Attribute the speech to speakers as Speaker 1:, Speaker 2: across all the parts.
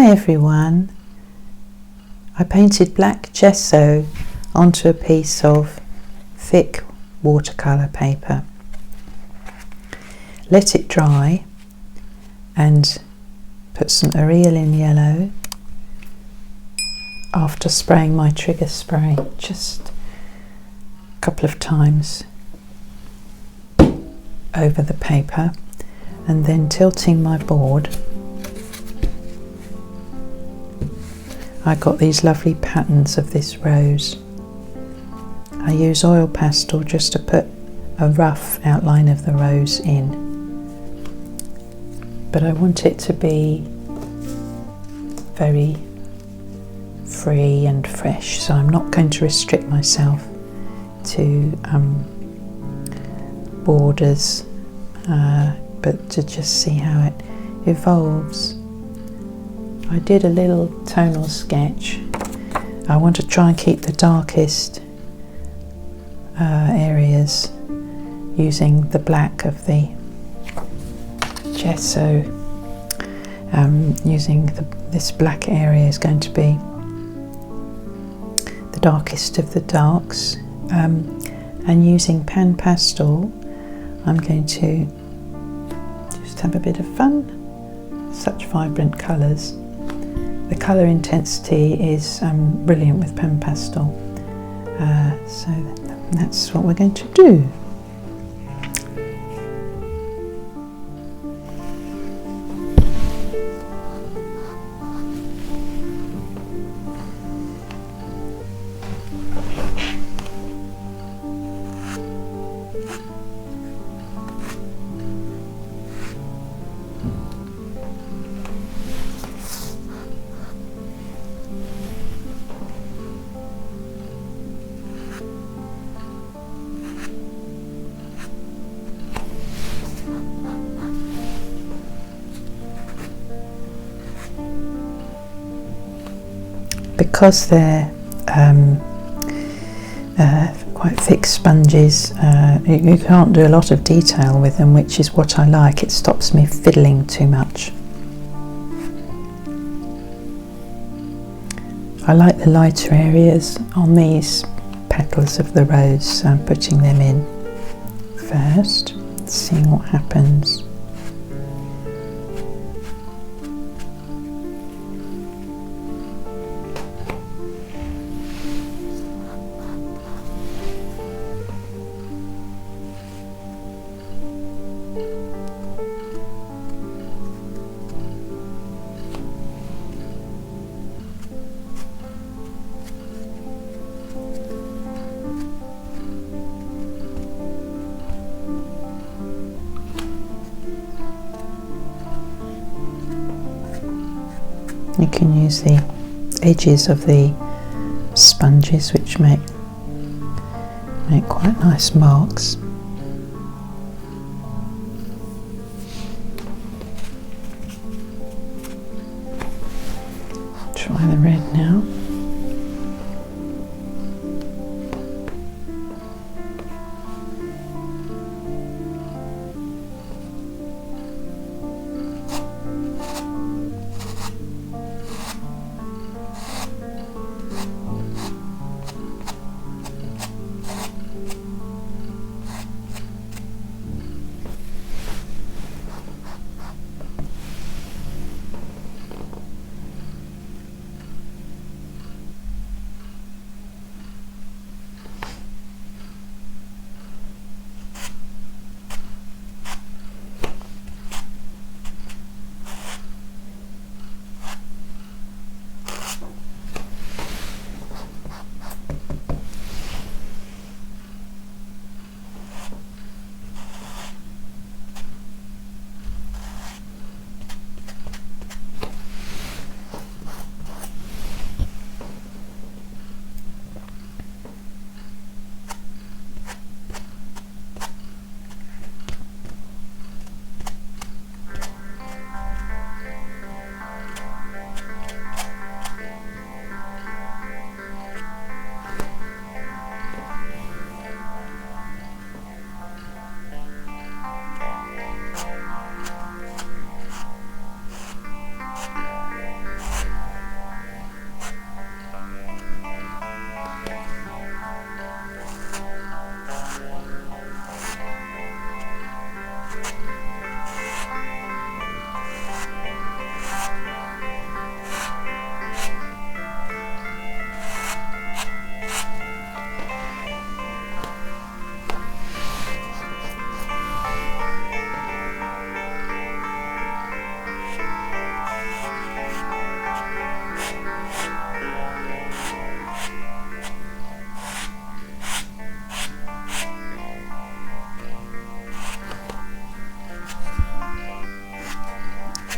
Speaker 1: Hi everyone! I painted black gesso onto a piece of thick watercolour paper, let it dry and put some Aureolin yellow after spraying my trigger spray just a couple of times over the paper, and then tilting my board I got these lovely patterns of this rose. I use oil pastel just to put a rough outline of the rose in, but I want it to be very free and fresh, so I'm not going to restrict myself to borders, but to just see how it evolves. I did a little tonal sketch. I want to try and keep the darkest areas using the black of the gesso. This black area is going to be the darkest of the darks, and using pan pastel I'm going to just have a bit of fun. Such vibrant colours. The colour intensity is brilliant with pan pastel, so that's what we're going to do. Because they're quite thick sponges, you can't do a lot of detail with them, which is what I like. It stops me fiddling too much. I like the lighter areas on these petals of the rose, so I'm putting them in first, seeing what happens. You can use the edges of the sponges, which make quite nice marks. Try the red now.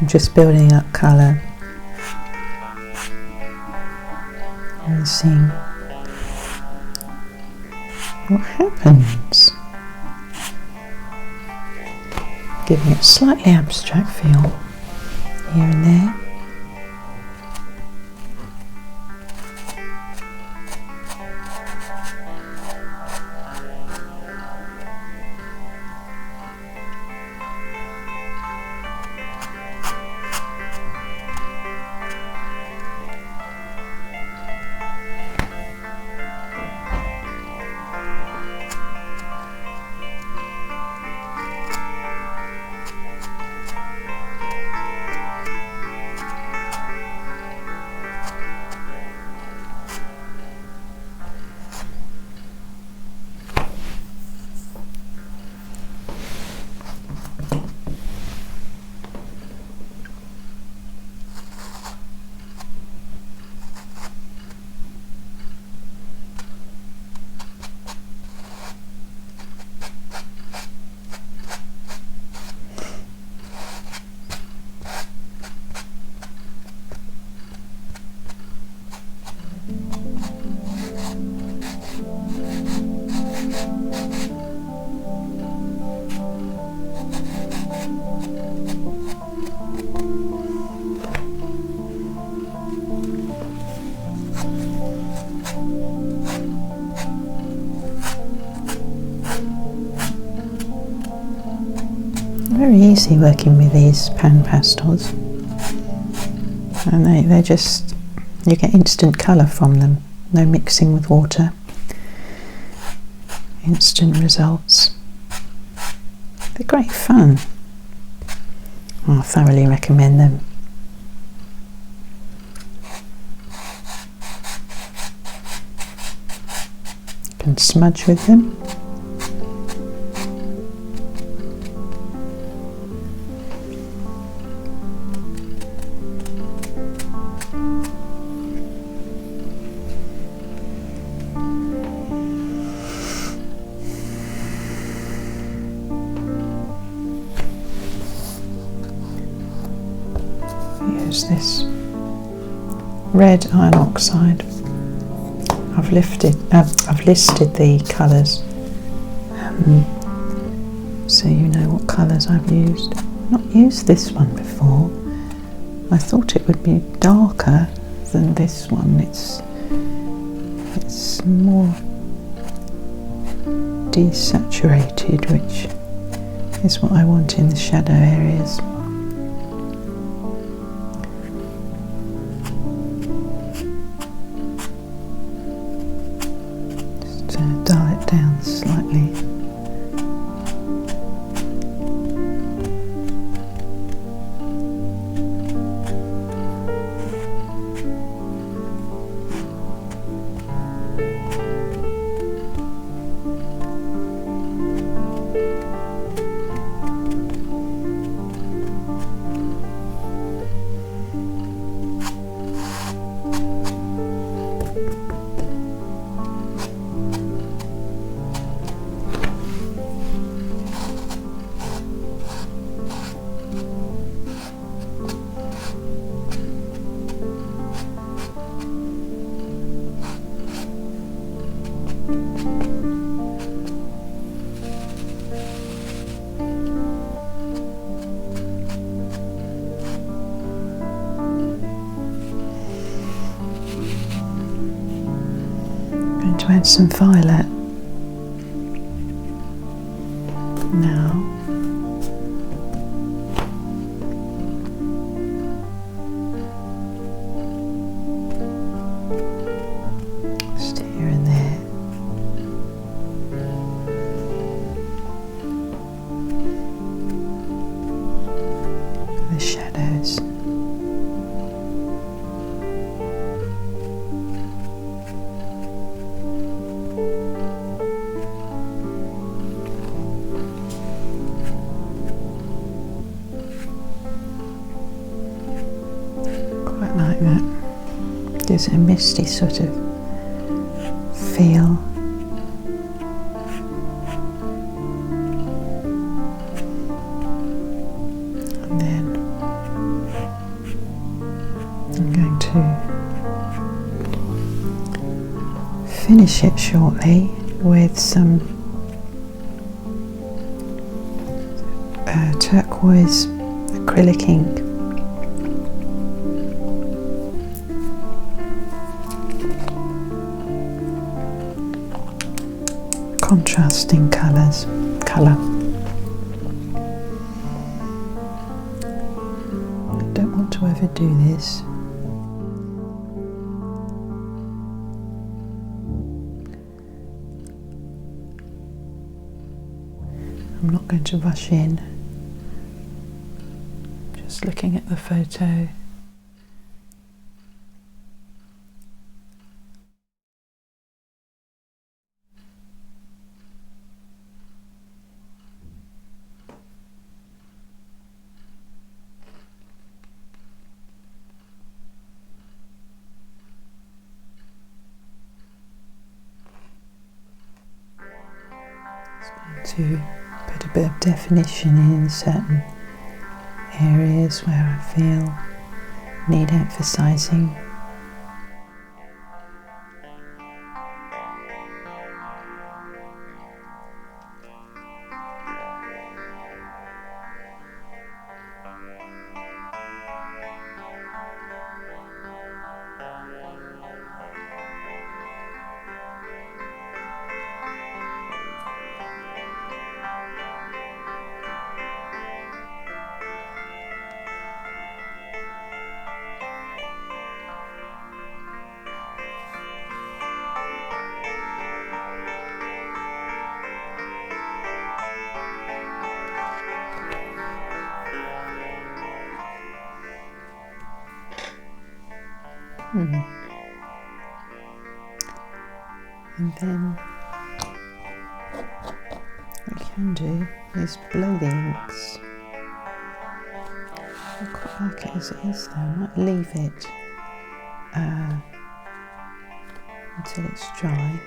Speaker 1: I'm just building up colour and seeing what happens. Giving it a slightly abstract feel here and there. Very easy working with these pan pastels, and they're just, you get instant colour from them, no mixing with water, instant results. They're great fun. I thoroughly recommend them. You can smudge with them. Use this red iron oxide. I've listed the colours, so you know what colours I've used. Not used this one before. I thought it would be darker than this one. It's more desaturated, which is what I want in the shadow areas. Dial it down slightly. To add some violet now. Just here and there. The shadows. Like that. Gives it a misty sort of feel. And then finish it shortly with some Turquoise Acrylic Ink. Contrasting colour. I don't want to overdo this. I'm not going to rush in, just looking at the photo. To put a bit of definition in certain areas where I feel need emphasizing. And then what you can do is blow the inks. I quite like it as it is though. I might leave it until it's dry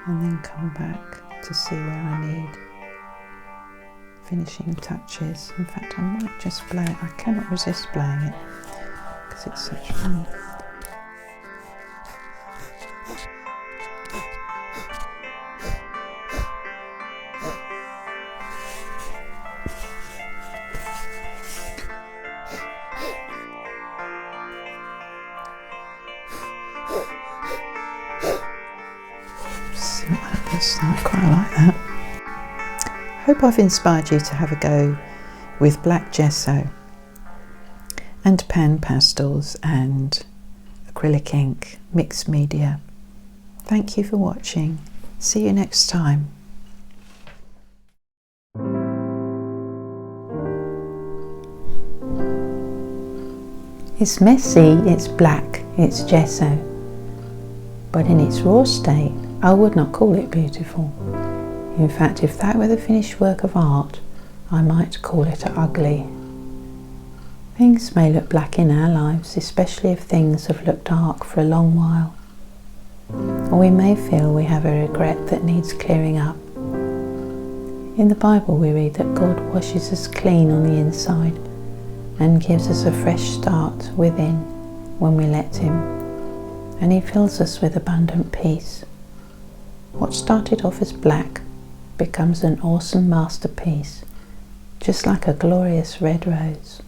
Speaker 1: and then come back to see where I need finishing touches. In fact, I might just blow it. I cannot resist blowing it because it's such fun. I quite like that. Hope I've inspired you to have a go with Black Gesso and Pan Pastels and acrylic ink, mixed media. Thank you for watching. See you next time. It's messy, it's black, it's gesso, but in its raw state I would not call it beautiful. In fact, if that were the finished work of art, I might call it ugly. Things may look black in our lives, especially if things have looked dark for a long while. Or we may feel we have a regret that needs clearing up. In the Bible we read that God washes us clean on the inside and gives us a fresh start within when we let Him, and He fills us with abundant peace. What started off as black becomes an awesome masterpiece, just like a glorious red rose.